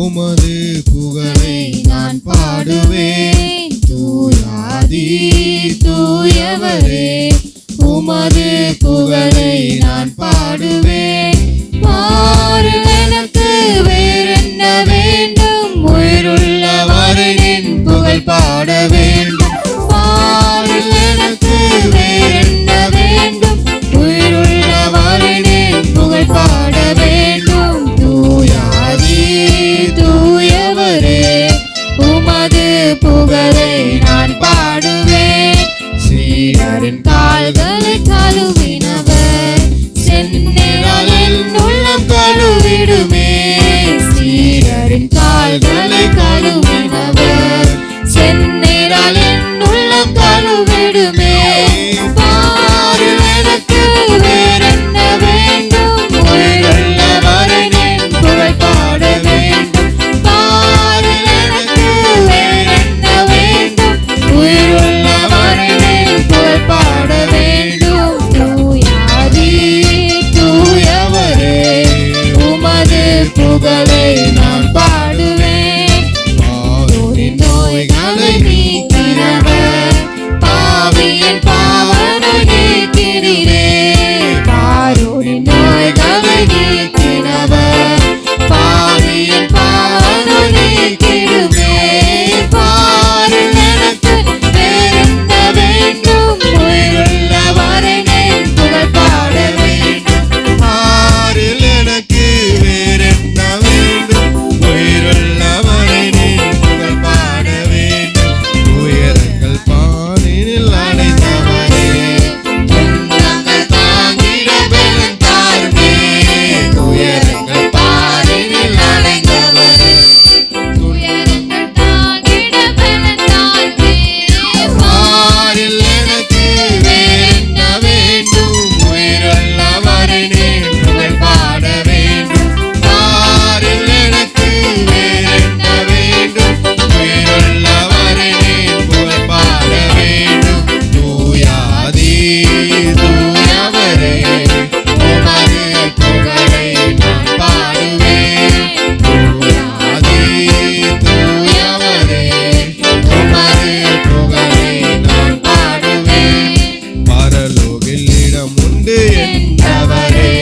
உமது புகழை நான் பாடுவேன். தூயாதி தூயவரே, உமது புகழை நான் பாடுவேன். பாருங்கள் எனக்கு வேறென்ன வேண்டும், உயிருள்ளவரின் புகழ் பாட வேண்டும். பாருங்கள் எனக்கு வேறென்ன வேண்டும், உயிருள்ளவரின் புகழ் பாட வேண்டும். தூயாதி தூயவரே, உமது புகழை நான் பாடுவேன். சீடரின் கால்களை கழுவினவர், செந்நிழல் என் உள்ளம் கழுவிடுமே. சீடரின் கால்களை கழுவினவர், செந்நிழல் என் உள்ளம் கழுவிடுமே. பாருங்கள் எனக்கு வேறென்ன வேண்டும், உயிருள்ளவரின் புகழ் பாட வேண்டும். பாருங்கள் எனக்கு வேறென்ன வேண்டும், உயிருள்ளவரின் புகழ் பாட வேண்டும். தூயாதி தூயவரே, உமது புகழை நான் பாடுவேன். பாரோரின் நோய்களை நீக்கிறவர், பாவியின் பாவனை நீக்கிறீரே. பாரோரின் நோய்களை நீக்கிறவர், பாவியின் பாவனை நீக்கிடுமே. பாருங்கள் எனக்கு வேறென்ன வேண்டும், உயிருள்ளவரின் புகழ் பாட வேண்டும். பாரில் எனக்கு வேறென்ன வேண்டும், உயிருள்ளவரின் புகழ் பாட வேண்டும். உயரங்கள் பாரினில் அடைந்தவரே, துன்பங்கள் தாங்கிட பலன் தாருமே. உயரங்கள் பாரினில் அடைந்தவரே, உயரங்கள் தாங்கிட பலன் தாருமே. பாரில் எனக்கு வேறென்ன வேண்டும், உயிருள்ளவரின் புகழ் பாட வேண்டும். பாரில் எனக்கு வேறென்ன வேண்டும், உயிருள்ளவரின் புகழ் பாட வேண்டும். தூயாதி தூயவரே, உமது புகழை நான் பாடுவேன். தூயாதி தூயவரே, உமது புகழை நான் பாடுவேன். பரலோகில் இடம் உண்டு என்றவரே,